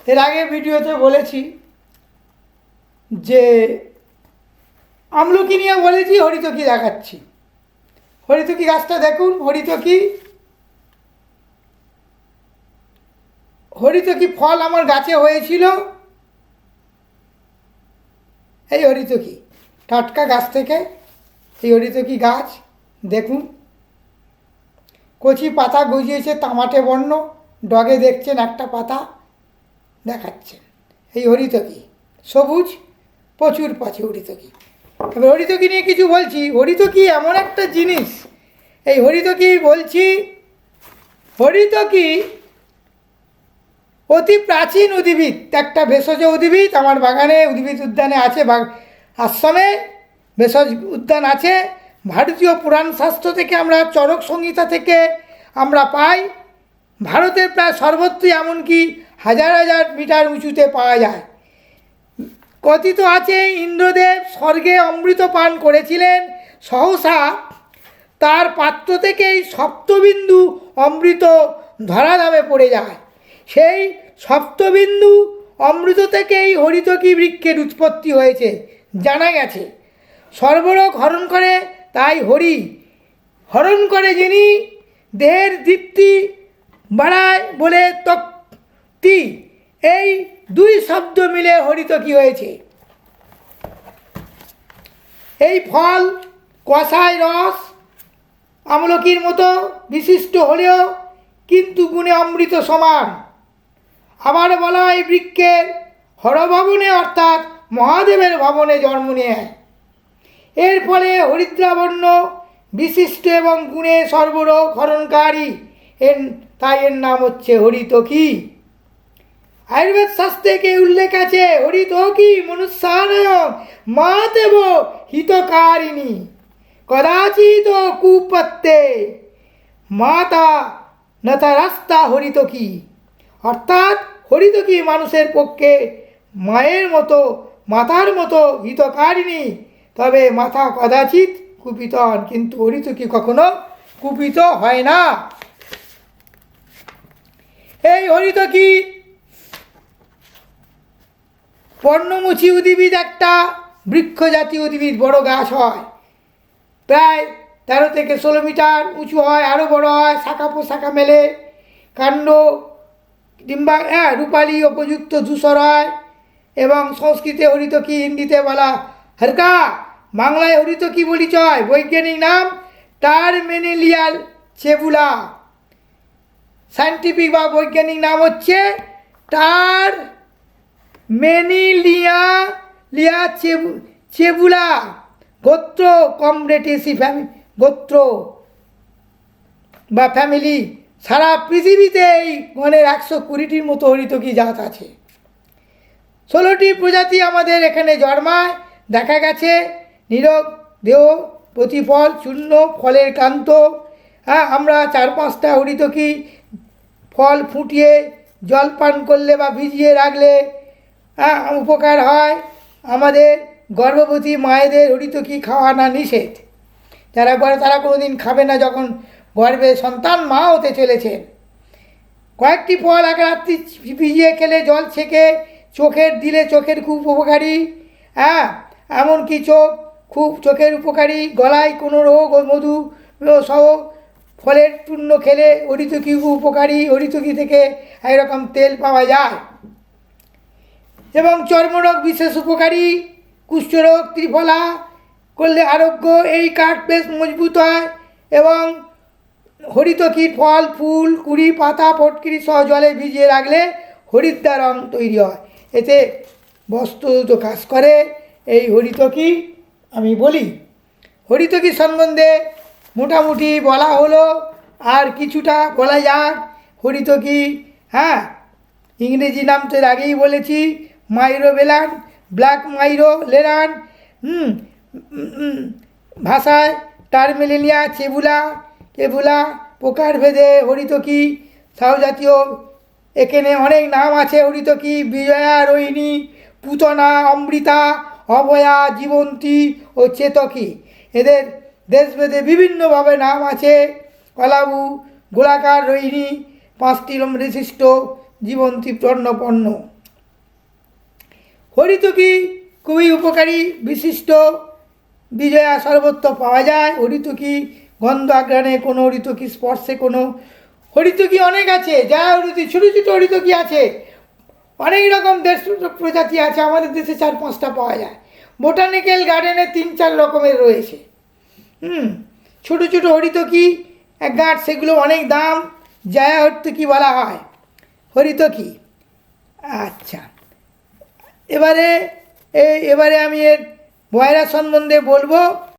এর আগে ভিডিওতে বলেছি যে আমলকি নিয়ে বলেছি, হরিতকি দেখাচ্ছি। হরিতকি গাছটা দেখুন। হরিতকি ফল আমার গাছে হয়েছিল। এই হরিতকি টাটকা গাছ থেকে এই হরিতকি গাছ দেখুন, কচি পাতা গজিয়েছে তামাটে বর্ণ, ডগে দেখছেন একটা পাতা দেখাচ্ছেন। এই হরিতকি সবুজ, প্রচুর পাচ্ছে হরিতকি। এবার হরিতকি নিয়ে কিছু বলছি। হরিতকি এমন একটা জিনিস, এই হরিতকি অতি প্রাচীন উদ্ভিদ, একটা ভেষজ উদ্ভিদ। আমার বাগানে উদ্ভিদ উদ্যানে আছে, আশ্রমে ভেষজ উদ্যান আছে। ভারতীয় পুরাণ শাস্ত্র থেকে আমরা, চরক সংহিতা থেকে আমরা পাই। ভারতের প্রায় সর্বত্রই, এমনকি হাজার হাজার মিটার উঁচুতে পাওয়া যায়। কথিত আছে ইন্দ্রদেব স্বর্গে অমৃত পান করেছিলেন, সহসা তার পাত্র থেকেই সপ্তবিন্দু অমৃত ধরাধামে পড়ে যায়। সেই সপ্তবিন্দু অমৃত থেকেই হরিতকি বৃক্ষের উৎপত্তি হয়েছে জানা গেছে। সর্বরোগ হরণ করে, তাই হরি হরণ করে যিনি, দেহের দীপ্তি বাড়ায় বলে তক্তি, এই দুই শব্দ মিলে হরিতকি হয়েছে। এই ফল কষায় রস আমলকির মতো বিশিষ্ট হলেও কিন্তু গুণে অমৃত সমান। আবার বলা এই বৃক্ষের হরভবনে অর্থাৎ মহাদেবের ভবনে জন্ম নেয়। এর ফলে হরিদ্রাবর্ণ বিশিষ্ট এবং গুণে সর্বরোগ হরণকারী, তাই এর নাম হচ্ছে হরিতকি। আয়ুর্বেদ শাস্ত্রে উল্লেখ আছে, হরিতকি মনুষ্যানয় মাতেব হিতকারিণী কদাচিৎ কুপত্তে মাতা নথা রাস্তা হরিতকি। অর্থাৎ হরিতকি মানুষের পক্ষে মায়ের মতো, মাতার মতো হিতকারিণী, তবে মাথা কদাচিৎ কুপিত হন, কিন্তু হরিতকি কখনো কুপিত হয় না। এই হরিতকি পর্ণমোচী উদ্ভিদ, একটা বৃক্ষ জাতীয় উদ্ভিদ, বড় গাছ হয়, প্রায় 13 থেকে 16 মিটার উঁচু হয়, আরও বড় হয়, শাখা প্রশাখা মেলে, কাণ্ড ডিম্বা রূপালী উপযুক্ত ধূসর হয়। এবং সংস্কৃতে হরিতকি, হিন্দিতে বলা হরকা, বাংলায় হরিতকি পরিচয়। বৈজ্ঞানিক নাম টারমেনেলিয়া চেবুলা, সায়েন্টিফিক বা বৈজ্ঞানিক নাম হচ্ছে টারমেনিলিয়া চেবুলা। গোত্র কমরেটেসি গোত্র বা ফ্যামিলি। সারা পৃথিবীতে এই গণের 120টির মতো হরিতকি জাত আছে। 16টি প্রজাতি আমাদের এখানে জন্মায়। দেখা গেছে নীরব দেহ, প্রতিফল চূর্ণ, ফলের কান্ত। আমরা 4-5টা হরিতকি ফল ফুটিয়ে জল পান করলে বা ভিজিয়ে রাখলে উপকার হয়। আমাদের গর্ভবতী মায়েদের হরিতকি খাওয়ানো নিষেধ। তারা কোনো দিন খাবে না যখন গর্ভে সন্তান মা হতে চলেছেন। কয়েকটি ফল এক রাত্রি ভিজিয়ে খেলে, জল ছেঁকে চোখের দিলে চোখের খুব উপকারী। এমনকি চোখের উপকারী। গলায় কোনো রোগ ও মধু সহ ফলের চূর্ণ খেলে হরিতকি উপকারী। হরিতকি থেকে একরকম তেল পাওয়া যায় এবং চর্মরোগ বিশেষ উপকারী। কুষ্ঠরোগ ত্রিফলা করলে আরোগ্য। এই কাঠ বেশ মজবুত হয় এবং হরিতকির ফল, ফুল, কুড়ি, পাতা, ফটকিরি সহ জলে ভিজিয়ে রাখলে হরিদ্রা রং তৈরি হয়। এতে বস্ত্র কাজ করে এই হরিতকি। আমি বলি হরিতকি সম্বন্ধে মোটামুটি বলা হলো, আর কিছুটা বলা যাক। হরিতকি ইংরেজি নাম তো এর আগেই বলেছি, মাইরোবেলান, ব্ল্যাক মাইরো লেরান, ভাষায় টারমেলিয়া চেবুলা। প্রকার ভেদে হরিতকি সহজাতীয়। এখানে অনেক নাম আছে হরিতকি: বিজয়া, রোহিণী, পুতনা, অমৃতা, অভয়া, জীবন্তী ও চেতকী। এদের দেশভেদে বিভিন্নভাবে নাম আছে। কলাবু, গোলাকার রোহিণী, 5টি লোম বিশিষ্ট, জীবন্তী পর্ণ। হরিতকি খুবই উপকারী, বিশিষ্ট বিজয়া সর্বত্র পাওয়া যায়। হরিতকি গন্ধ আঘ্রাণে কোনো, হরিতকি স্পর্শে কোনো, হরিতকি অনেক আছে। যা হরিতকি ছোটো ছোটো হরিতকি আছে, অনেক রকম দেশ প্রজাতি আছে, আমাদের দেশে 4-5টা পাওয়া যায়। বোটানিক্যাল গার্ডেনে 3-4 রকমের রয়েছে। ছোটো ছোটো হরিতকি এক গাঁট, সেগুলো অনেক দাম, জায়া হরিতকি বলা হয়, হরিতকি। আচ্ছা, এবারে আমি এর ভাইরাস সম্বন্ধে বলবো।